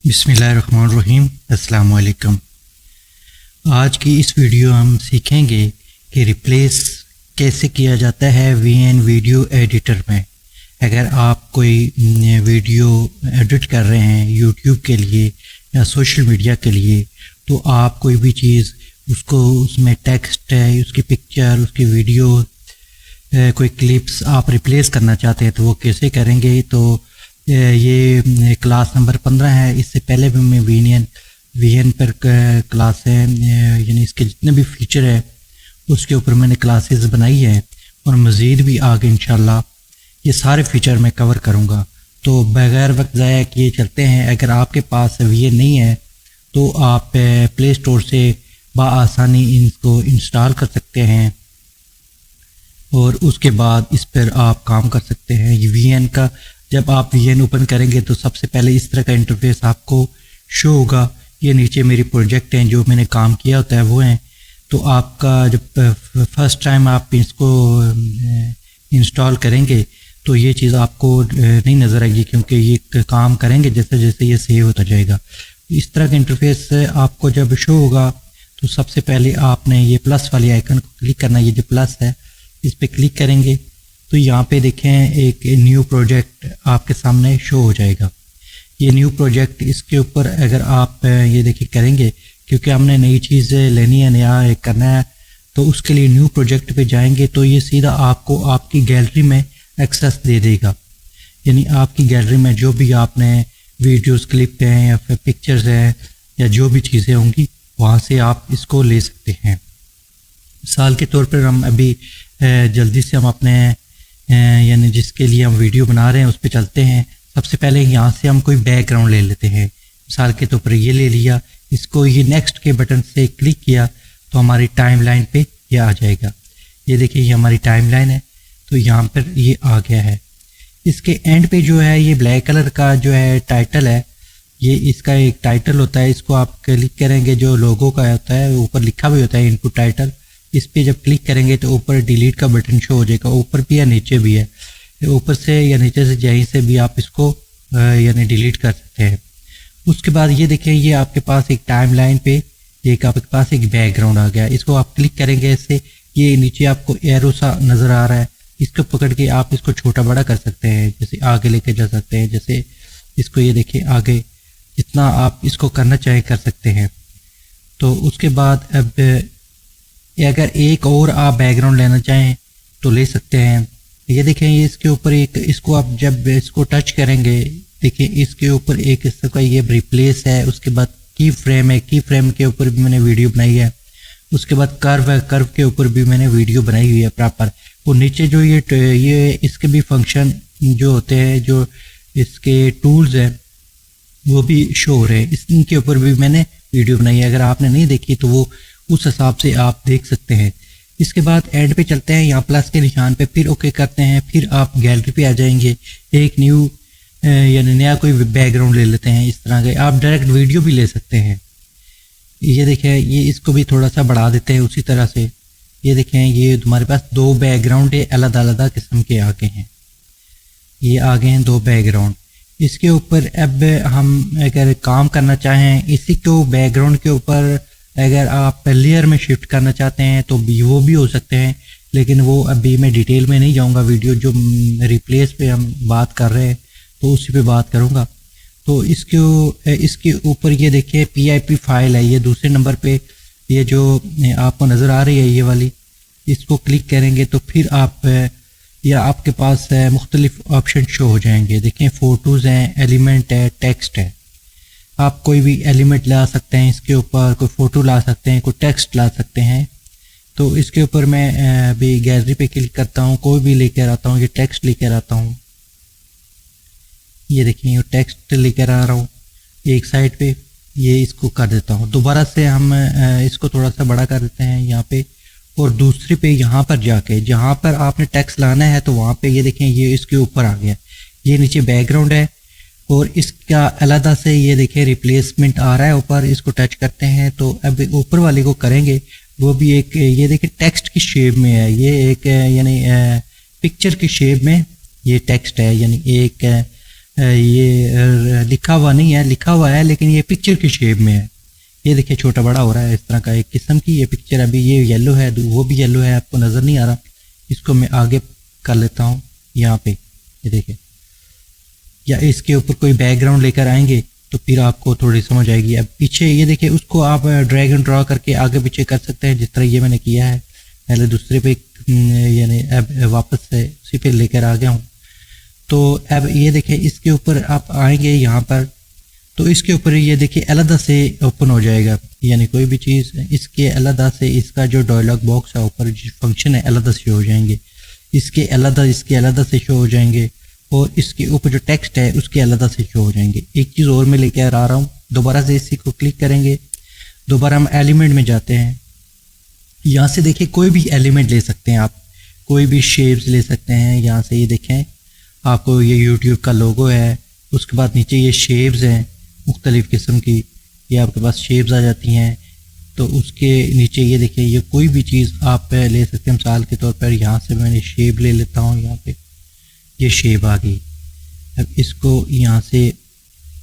बिस्मिल्लाहिर्रहमानिर्रहीम। अस्सलाम वालेकुम। आज की इस वीडियो हम सीखेंगे कि रिप्लेस कैसे किया जाता है वीएन वीडियो एडिटर में। अगर आप कोई वीडियो एडिट कर रहे हैं यूट्यूब के लिए या सोशल मीडिया के लिए, तो आप कोई भी चीज़ उसको उसमें टेक्स्ट है, उसकी पिक्चर, उसकी वीडियो, कोई क्लिप्स आप रिप्लेस करना चाहते हैं तो वो कैसे करेंगे। तो ये क्लास नंबर 15 है। इससे पहले भी मैं वीएन पर क्लास है, यानी इसके जितने भी फीचर है उसके ऊपर मैंने क्लासेस बनाई है और मज़ीद भी आगे इंशाल्लाह ये सारे फीचर मैं कवर करूँगा। तो बगैर वक्त ज़ाया किए चलते हैं। अगर आपके पास वीएन नहीं है तो आप प्ले स्टोर से बआसानी इनको इंस्टॉल कर सकते हैं और उसके बाद इस पर आप काम कर सकते हैं। ये वीएन का जब आप वीएन ओपन करेंगे तो सबसे पहले इस तरह का इंटरफेस आपको शो होगा। ये नीचे मेरी प्रोजेक्ट हैं जो मैंने काम किया होता है वो हैं। तो आपका जब फर्स्ट टाइम आप इसको इंस्टॉल करेंगे तो ये चीज़ आपको नहीं नज़र आएगी, क्योंकि ये काम करेंगे जैसे जैसे ये सेव होता जाएगा। इस तरह का इंटरफेस आपको जब शो होगा तो सबसे पहले आपने ये प्लस वाली आइकन को क्लिक करना है। ये जो प्लस है इस पर क्लिक करेंगे तो यहाँ पे देखें एक न्यू प्रोजेक्ट आपके सामने शो हो जाएगा। ये न्यू प्रोजेक्ट, इसके ऊपर अगर आप ये देखिए करेंगे, क्योंकि हमने नई चीज़ लेनी है, नया करना है, तो उसके लिए न्यू प्रोजेक्ट पे जाएंगे तो ये सीधा आपको आपकी गैलरी में एक्सेस दे देगा। यानी आपकी गैलरी में जो भी आपने वीडियोस, क्लिप हैं या फिर पिक्चर्स हैं या जो भी चीज़ें होंगी वहाँ से आप इसको ले सकते हैं। मिसाल के तौर पर हम अभी जल्दी से हम अपने यानी जिसके लिए हम वीडियो बना रहे हैं उस पर चलते हैं। सबसे पहले यहाँ से हम कोई बैकग्राउंड ले लेते हैं। मिसाल के तौर पर ये ले लिया, इसको ये नेक्स्ट के बटन से क्लिक किया तो हमारी टाइमलाइन पे ये आ जाएगा। ये देखिए ये हमारी टाइमलाइन है, तो यहाँ पर ये आ गया है। इसके एंड पे जो है ये ब्लैक कलर का जो है टाइटल है, ये इसका एक टाइटल होता है। इसको आप क्लिक करेंगे, जो लोगो का होता है ऊपर लिखा भी होता है इनपुट टाइटल। इस पे जब क्लिक करेंगे तो ऊपर डिलीट का बटन शो हो जाएगा। ऊपर भी या नीचे भी है, ऊपर से या नीचे से जहीं से भी आप इसको यानी डिलीट कर सकते हैं। उसके बाद ये देखें ये आपके पास एक टाइमलाइन पे एक आपके पास एक बैकग्राउंड आ गया। इसको आप क्लिक करेंगे, इससे ये नीचे आपको एरो सा नज़र आ रहा है, इसको पकड़ के आप इसको छोटा बड़ा कर सकते हैं, जैसे आगे लेके जा सकते हैं। जैसे इसको ये देखिए आगे जितना आप इसको करना चाहें कर सकते हैं। तो उसके बाद अब अगर एक और आप बैकग्राउंड लेना चाहें तो ले सकते हैं। ये देखें ये इसके ऊपर एक, इसको आप जब इसको टच करेंगे देखिए इसके ऊपर एक इस तरह का ये रिप्लेस है। उसके बाद की फ्रेम है, की फ्रेम के ऊपर भी मैंने वीडियो बनाई है। उसके बाद कर्व है, कर्व के ऊपर भी मैंने वीडियो बनाई हुई है प्रॉपर। वो नीचे जो ये इसके भी फंक्शन जो होते हैं, जो इसके टूल्स हैं वो भी शो हो रहे हैं। इनके ऊपर भी मैंने वीडियो बनाई है। अगर आपने नहीं देखी तो वो उस हिसाब से आप देख सकते हैं। इसके बाद एंड पे चलते हैं, यहाँ प्लस के निशान पे फिर ओके करते हैं। फिर आप गैलरी पे आ जाएंगे, एक न्यू यानी नया कोई बैकग्राउंड ले लेते हैं। इस तरह के आप डायरेक्ट वीडियो भी ले सकते हैं। ये देखें ये इसको भी थोड़ा सा बढ़ा देते हैं उसी तरह से। ये देखें ये तुम्हारे पास दो बैकग्राउंड अलग अलग किस्म के आ गए हैं। ये आ गए हैं दो बैकग्राउंड। इसके ऊपर अब हम अगर काम करना चाहें, इसी को बैकग्राउंड के ऊपर अगर आप लेयर में शिफ्ट करना चाहते हैं तो वो भी हो सकते हैं, लेकिन वो अभी मैं डिटेल में नहीं जाऊंगा। वीडियो जो रिप्लेस पे हम बात कर रहे हैं तो उसी पे बात करूंगा। तो इसके ऊपर ये देखिए PIP फाइल है, ये दूसरे नंबर पे ये जो आपको नज़र आ रही है ये वाली, इसको क्लिक करेंगे तो फिर आप या आपके पास मुख्तलिफ ऑप्शन शो हो जाएंगे। देखें फ़ोटोज़ हैं, एलिमेंट है, टेक्स्ट है। आप कोई भी एलिमेंट ला सकते हैं इसके ऊपर, कोई फ़ोटो ला सकते हैं, कोई टेक्स्ट ला सकते हैं। तो इसके ऊपर मैं अभी गैलरी पे क्लिक करता हूँ, कोई भी लेकर आता हूँ, ये टेक्स्ट लेकर आता हूँ। ये देखिए ये टेक्स्ट लेकर आ रहा हूँ एक साइड पे, ये इसको कर देता हूँ। दोबारा से हम इसको थोड़ा सा बड़ा कर देते हैं यहाँ पे, और दूसरे पे यहाँ पर जाके जहाँ पर आपने टेक्स्ट लाना है तो वहाँ पे ये देखें ये इसके ऊपर आ गया। ये नीचे बैकग्राउंड है और इसका अलग से ये देखिए रिप्लेसमेंट आ रहा है ऊपर। इसको टच करते हैं तो अब ऊपर वाले को करेंगे, वो भी एक ये देखिए टेक्स्ट की शेप में है। ये एक यानी पिक्चर की शेप में ये टेक्स्ट है, यानी एक ये लिखा हुआ नहीं है, लिखा हुआ है लेकिन ये पिक्चर की शेप में है। ये देखिए छोटा बड़ा हो रहा है इस तरह का एक किस्म की ये पिक्चर। अभी ये येलो है, वो भी येलो है, आपको नज़र नहीं आ रहा। इसको मैं आगे कर लेता हूँ यहाँ पे, ये देखिए, या इसके ऊपर कोई बैकग्राउंड लेकर आएंगे तो फिर आपको थोड़ी समझ आएगी। अब पीछे ये देखिए, उसको आप ड्रैग एंड ड्रॉ करके आगे पीछे कर सकते हैं, जिस तरह ये मैंने किया है। पहले दूसरे पे यानी अब वापस से उसी पे लेकर आ गया हूँ। तो अब ये देखिए, इसके ऊपर आप आएंगे यहाँ पर तो इसके ऊपर ये देखिए अलग से ओपन हो जाएगा, यानी कोई भी चीज़ इसके अलग से, इसका जो डायलॉग बॉक्स है ऊपर जो फंक्शन है अलग से हो जाएंगे, इसके अलग से शो हो जाएंगे, और इसके ऊपर जो टेक्स्ट है उसके अलग से शो हो जाएंगे। एक चीज़ और मैं लेकर आ रहा हूँ, दोबारा से इसी को क्लिक करेंगे, दोबारा हम एलिमेंट में जाते हैं। यहाँ से देखिए कोई भी एलिमेंट ले सकते हैं आप, कोई भी शेप्स ले सकते हैं। यहाँ से ये देखें, आपको ये यूट्यूब का लोगो है, उसके बाद नीचे ये शेप्स हैं मुख्तलिफ़ किस्म की, ये आपके पास शेप्स आ जाती हैं। तो उसके नीचे ये देखिए, ये कोई भी चीज़ आप ले सकते हैं। मिसाल के तौर पर यहाँ से मैंने शेप ले लेता हूँ, यहाँ पे ये शेप आ गई। अब इसको यहाँ से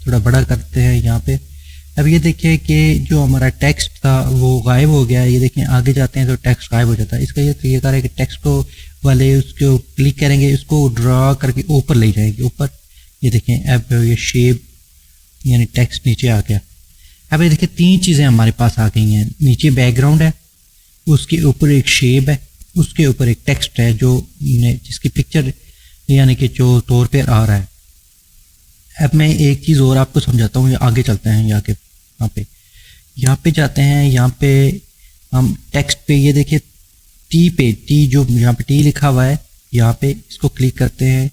थोड़ा बड़ा करते हैं यहाँ पे। अब ये देखिए कि जो हमारा टेक्स्ट था वो गायब हो गया। ये देखें आगे जाते हैं तो टेक्स्ट गायब हो जाता है। इसका ये तरीका है कि टेक्स्ट को वाले उसको क्लिक करेंगे, उसको ड्रा करके ऊपर ले जाएंगे ऊपर। ये देखें अब ये शेप यानी टेक्स्ट नीचे आ गया। अब ये देखिए तीन चीज़ें हमारे पास आ गई हैं। नीचे बैकग्राउंड है, उसके ऊपर एक शेप है, उसके ऊपर एक टेक्स्ट है जो जिसकी पिक्चर यानी कि जो तौर पर आ रहा है। अब मैं एक चीज़ और आपको समझाता हूँ, आगे चलते हैं। यहाँ पे जाते हैं, यहाँ पे हम टेक्स्ट पे ये देखिए टी जो यहाँ पे टी लिखा हुआ है, यहाँ पे इसको क्लिक करते हैं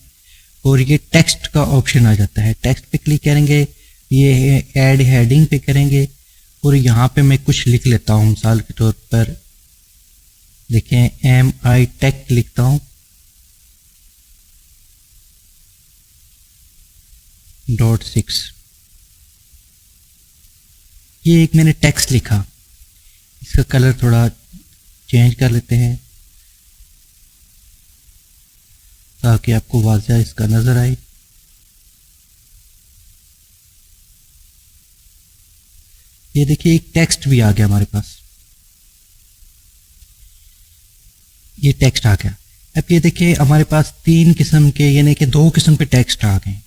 और ये टेक्स्ट का ऑप्शन आ जाता है। टेक्स्ट पे क्लिक करेंगे, ये ऐड हेडिंग पे करेंगे और यहाँ पे मैं कुछ लिख लेता हूँ। मिसाल के तौर पर देखें MI टेक लिखता हूँ .6। ये एक मैंने टेक्स्ट लिखा, इसका कलर थोड़ा चेंज कर लेते हैं ताकि आपको वाज़ह इसका नज़र आए। ये देखिए एक टेक्स्ट भी आ गया हमारे पास, ये टेक्स्ट आ गया। अब ये देखिए हमारे पास तीन किस्म के यानी कि दो किस्म के टेक्स्ट आ गए।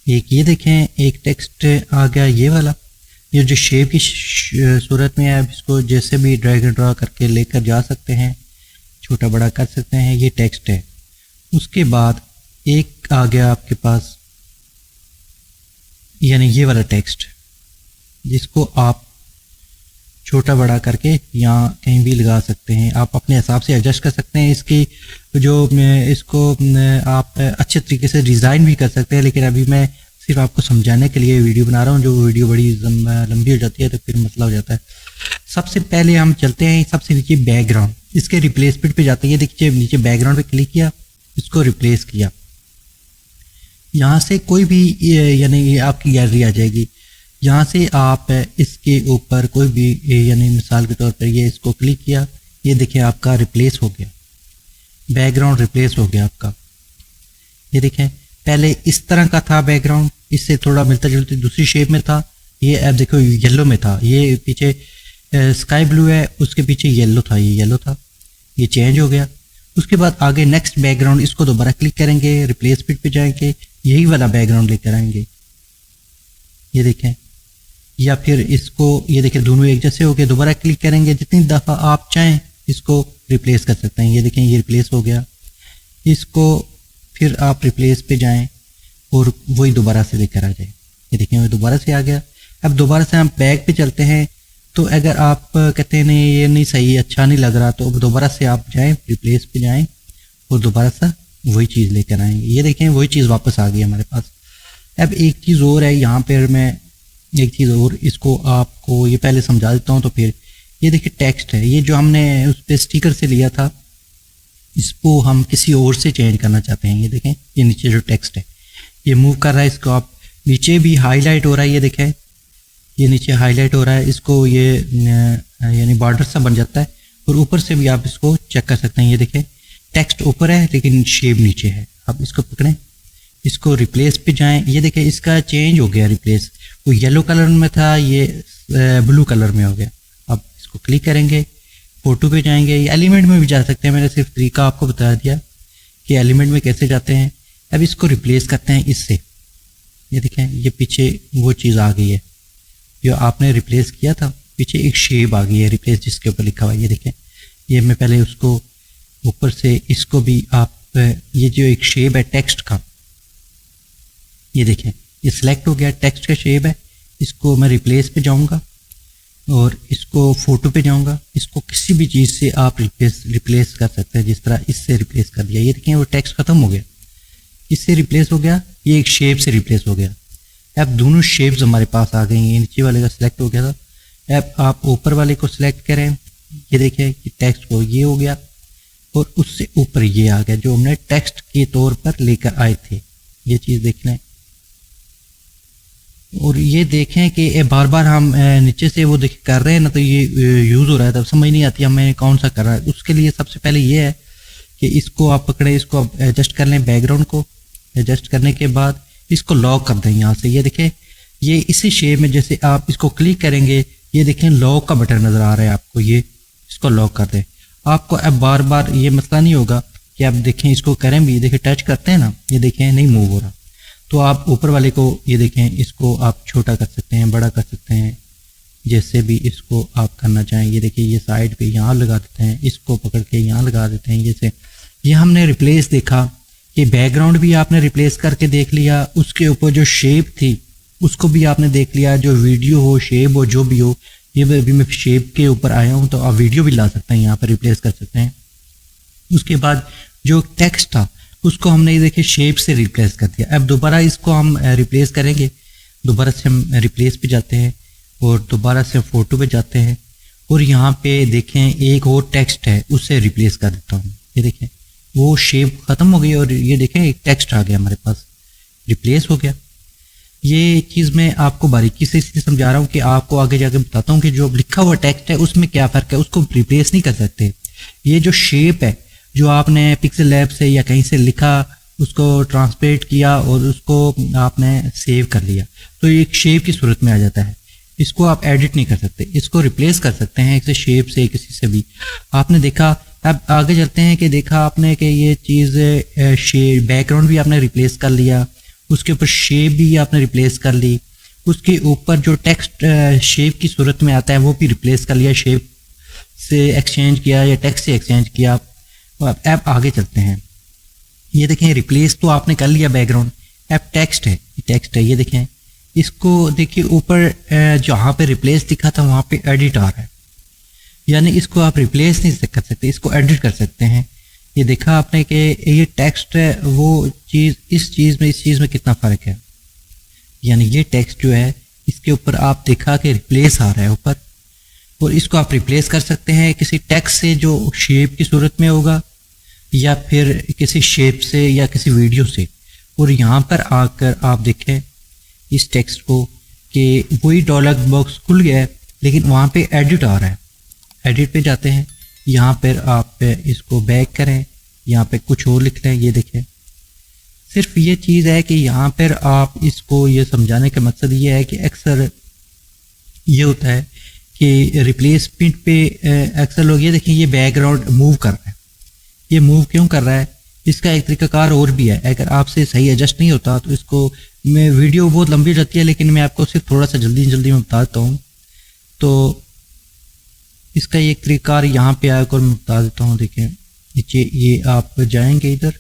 एक ये देखें, एक टेक्स्ट आ गया ये वाला, ये जो शेप की सूरत में है। आप इसको जैसे भी ड्रैग एंड ड्रॉ करके लेकर जा सकते हैं, छोटा बड़ा कर सकते हैं। ये टेक्स्ट है। उसके बाद एक आ गया आपके पास यानी ये वाला टेक्स्ट, जिसको आप छोटा बड़ा करके यहाँ कहीं भी लगा सकते हैं। आप अपने हिसाब से एडजस्ट कर सकते हैं। इसकी जो इसको आप अच्छे तरीके से डिज़ाइन भी कर सकते हैं, लेकिन अभी मैं सिर्फ आपको समझाने के लिए वीडियो बना रहा हूँ। जो वीडियो बड़ी लंबी हो जाती है तो फिर मसला हो जाता है। सबसे पहले हम चलते हैं सबसे नीचे बैकग्राउंड, इसके रिप्लेसमेंट पे जाते हैं। ये देखिए नीचे बैकग्राउंड पे क्लिक किया, इसको रिप्लेस किया। यहाँ से कोई भी यानी आपकी गैलरी आ जाएगी। यहाँ से आप इसके ऊपर कोई भी यानी मिसाल के तौर पर ये इसको क्लिक किया, ये देखिए आपका रिप्लेस हो गया, बैकग्राउंड रिप्लेस हो गया आपका। ये देखें पहले इस तरह का था बैकग्राउंड, इससे थोड़ा मिलता जुलता दूसरी शेप में था। ये अब देखो येलो में था, ये पीछे स्काई ब्लू है, उसके पीछे येलो था, ये येलो था, ये चेंज हो गया। उसके बाद आगे नेक्स्ट बैकग्राउंड, इसको दोबारा क्लिक करेंगे, रिप्लेसमेंट पे जाएंगे, यही वाला बैकग्राउंड लेकर आएंगे। ये देखें, या फिर इसको ये देखें दोनों एक जैसे हो गए, दोबारा क्लिक करेंगे, जितनी दफ़ा आप चाहें इसको रिप्लेस कर सकते हैं। ये देखें ये रिप्लेस हो गया। इसको फिर आप रिप्लेस पे जाएं और वही दोबारा से लेकर आ जाए। ये देखें वो दोबारा से आ गया। अब दोबारा से हम बैक पे चलते हैं। तो अगर आप कहते हैं नहीं ये नहीं सही, अच्छा नहीं लग रहा, तो दोबारा से आप जाएं, रिप्लेस पे जाएं और दोबारा से वही चीज़ लेकर आएंगे। ये देखें वही चीज़ वापस आ गई हमारे पास। अब एक चीज़ और है यहाँ पर, मैं एक चीज़ और इसको आपको ये पहले समझा देता हूँ तो फिर। ये देखिए टेक्स्ट है, ये जो हमने उस पर स्टिकर से लिया था, इसको हम किसी और से चेंज करना चाहते हैं। ये देखें ये नीचे जो टेक्स्ट है ये मूव कर रहा है, इसको आप नीचे भी हाईलाइट हो रहा है। ये देखें ये नीचे हाईलाइट हो रहा है, इसको ये यानी बॉर्डर सा बन जाता है। और ऊपर से भी आप इसको चेक कर सकते हैं। ये देखें टेक्स्ट ऊपर है लेकिन शेप नीचे है। आप इसको पकड़ें, इसको रिप्लेस पे जाएं, ये देखें इसका चेंज हो गया रिप्लेस, वो येलो कलर में था ये ब्लू कलर में हो गया। अब इसको क्लिक करेंगे, फोटो पे जाएंगे, एलिमेंट में भी जा सकते हैं, मैंने सिर्फ तरीका आपको बता दिया कि एलिमेंट में कैसे जाते हैं। अब इसको रिप्लेस करते हैं इससे, ये देखें ये पीछे वो चीज़ आ गई है जो आपने रिप्लेस किया था, पीछे एक शेप आ गई है रिप्लेस जिसके ऊपर लिखा हुआ है। ये देखें ये मैं पहले उसको ऊपर से इसको भी आप ये जो एक शेप है टेक्स्ट का, ये देखें ये सिलेक्ट हो गया, टेक्स्ट का शेप है। इसको मैं रिप्लेस पे जाऊंगा और इसको फोटो पे जाऊंगा, इसको किसी भी चीज़ से आप रिप्लेस कर सकते हैं, जिस तरह इससे रिप्लेस कर दिया। ये देखें वो टेक्स्ट खत्म हो गया, इससे रिप्लेस हो गया, ये एक शेप से रिप्लेस हो गया। अब दोनों शेप्स हमारे पास आ गई हैं, नीचे वाले का सिलेक्ट हो गया था, अब आप ऊपर वाले को सिलेक्ट करें, ये देखें कि टेक्स्ट को ये हो गया और उससे ऊपर ये आ गया जो हमने टेक्स्ट के तौर पर लेकर आए थे। ये चीज़ देख लें और ये देखें कि बार बार हम नीचे से वो देख कर रहे हैं ना, तो ये यूज़ हो रहा है, तब समझ नहीं आती हमें कौन सा कर रहा है। उसके लिए सबसे पहले ये है कि इसको आप पकड़े, इसको एडजस्ट कर लें, बैकग्राउंड को एडजस्ट करने के बाद इसको लॉक कर दें यहाँ से। ये देखें ये इसी शेप में जैसे आप इसको क्लिक करेंगे, ये देखें लॉक का बटन नज़र आ रहा है आपको, ये इसको लॉक कर दें। आपको अब बार बार ये मसला नहीं होगा कि आप देखें इसको करें भी, देखें टच करते हैं ना, ये देखें नहीं मूव हो रहा, तो आप ऊपर वाले को ये देखें इसको आप छोटा कर सकते हैं, बड़ा कर सकते हैं, जैसे भी इसको आप करना चाहें। ये देखिए ये साइड पे यहाँ लगा देते हैं, इसको पकड़ के यहाँ लगा देते हैं। जैसे ये हमने रिप्लेस देखा कि बैकग्राउंड भी आपने रिप्लेस करके देख लिया, उसके ऊपर जो शेप थी उसको भी आपने देख लिया, जो वीडियो हो शेप हो जो भी हो। ये अभी मैं शेप के ऊपर आया हूँ तो आप वीडियो भी ला सकते हैं, यहाँ पर रिप्लेस कर सकते हैं। उसके बाद जो टेक्स्ट था उसको हमने ये देखिए शेप से रिप्लेस कर दिया। अब दोबारा इसको हम रिप्लेस करेंगे, दोबारा से हम रिप्लेस पे जाते हैं और दोबारा से फोटो पे जाते हैं और यहाँ पे देखें एक और टेक्स्ट है उससे रिप्लेस कर देता हूँ। ये देखें वो शेप ख़त्म हो गई और ये देखें एक टेक्स्ट आ गया हमारे पास, रिप्लेस हो गया। ये चीज़ मैं आपको बारीकी से इसलिए समझा रहा हूँ कि आपको आगे जाके बताता हूँ कि जो लिखा हुआ टेक्स्ट है उसमें क्या फ़र्क है, उसको रिप्लेस नहीं कर सकते। ये जो शेप है जो आपने पिक्सल लैब से या कहीं से लिखा, उसको ट्रांसलेट किया और उसको आपने सेव कर लिया, तो ये एक शेप की सूरत में आ जाता है। इसको आप एडिट नहीं कर सकते, इसको रिप्लेस कर सकते हैं किसी शेप से, किसी से भी। आपने देखा, अब आगे चलते हैं कि देखा आपने कि ये चीज़ शेप बैकग्राउंड भी आपने रिप्लेस कर लिया, उसके ऊपर शेप भी आपने रिप्लेस कर ली, उसके ऊपर जो टेक्स्ट शेप की सूरत में आता है वो भी रिप्लेस कर लिया, शेप से एक्सचेंज किया या टेक्स्ट से एक्सचेंज किया। अब आगे चलते हैं, ये देखें रिप्लेस तो आपने कर लिया बैकग्राउंड, अब टेक्स्ट है, ये देखें इसको देखिए ऊपर जहाँ पे रिप्लेस दिखा था वहाँ पे एडिट आ रहा है, यानी इसको आप रिप्लेस नहीं कर सकते, इसको एडिट कर सकते हैं। ये देखा आपने कि ये टेक्स्ट है वो चीज़, इस चीज़ में कितना फ़र्क है, यानी ये टेक्स्ट जो है इसके ऊपर आप देखा कि रिप्लेस आ रहा है ऊपर, और इसको आप रिप्लेस कर सकते हैं किसी टेक्स्ट से जो शेप की सूरत में होगा या फिर किसी शेप से या किसी वीडियो से। और यहाँ पर आकर आप देखें इस टेक्स्ट को कि वही डायलॉग बॉक्स खुल गया है लेकिन वहाँ पे एडिट आ रहा है। एडिट पे जाते हैं, यहाँ पर आप इसको बैक करें, यहाँ पे कुछ और लिख लें। ये देखें सिर्फ ये चीज़ है कि यहाँ पर आप इसको ये समझाने का मकसद ये है कि अक्सर ये होता है कि रिप्लेसमेंट पे अक्सर लोग, ये देखें ये बैकग्राउंड मूव कर रहा है, ये मूव क्यों कर रहा है, इसका एक तरीकाकार और भी है। अगर आपसे सही एडजस्ट नहीं होता तो इसको, मैं वीडियो बहुत लंबी हो जाती है लेकिन मैं आपको सिर्फ थोड़ा सा जल्दी में बता देता हूँ। तो इसका एक तरीकाकार यहाँ पे आकर मैं बता देता हूँ। देखें नीचे ये आप जाएंगे इधर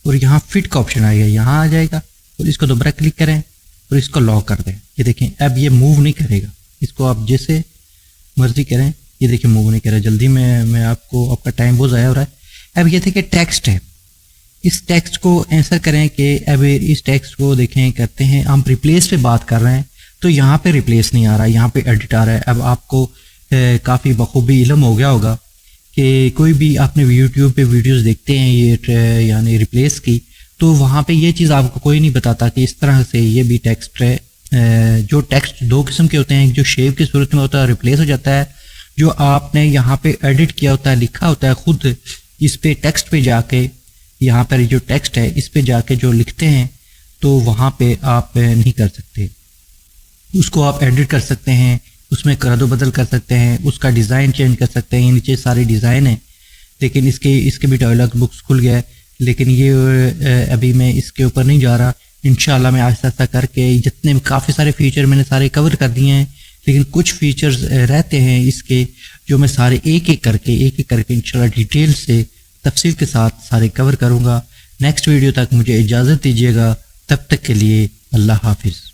और यहाँ फिट का ऑप्शन आएगा, यहाँ आ जाएगा और इसको दोबारा क्लिक करें और इसको लॉक कर दें। ये देखें अब ये मूव नहीं करेगा, इसको आप जैसे मर्जी करें, ये देखिए मूव नहीं कर रहा। जल्दी में मैं आपको, आपका टाइम बहुत ज़ाया हो रहा है। अब ये देखिए टेक्स्ट है, इस टेक्स्ट को ऐसा करें कि अब इस टेक्स्ट को देखें करते हैं, हम रिप्लेस पे बात कर रहे हैं तो यहाँ पे रिप्लेस नहीं आ रहा, यहाँ पे एडिट आ रहा है। अब आपको काफ़ी बखूबी इल्म हो गया होगा कि कोई भी आपने यूट्यूब पे वीडियोस देखते हैं ये यानी रिप्लेस की, तो वहाँ पे ये चीज़ आपको कोई नहीं बताता कि इस तरह से ये भी टेक्स्ट है। जो टेक्स्ट दो किस्म के होते हैं, जो शेप की सूरत में होता है रिप्लेस हो जाता है, जो आपने यहाँ पे एडिट किया होता है, लिखा होता है खुद इस पे टेक्स्ट पे जाके यहाँ पर जो टेक्स्ट है इस पे जाके जो लिखते हैं तो वहाँ पे आप नहीं कर सकते। उसको आप एडिट कर सकते हैं, उसमें करदो बदल कर सकते हैं, उसका डिज़ाइन चेंज कर सकते हैं। ये नीचे सारे डिज़ाइन है, लेकिन इसके भी डायलॉग बुक्स खुल गया है, लेकिन ये अभी मैं इसके ऊपर नहीं जा रहा। इंशाल्लाह मैं आहिस्ता आहिस्ता करके जितने काफ़ी सारे फीचर मैंने सारे कवर कर दिए हैं, लेकिन कुछ फीचर्स रहते हैं इसके जो मैं सारे एक एक करके इंशाल्लाह डिटेल से तफसील के साथ सारे कवर करूँगा। नेक्स्ट वीडियो तक मुझे इजाज़त दीजिएगा, तब तक के लिए अल्लाह हाफिज़।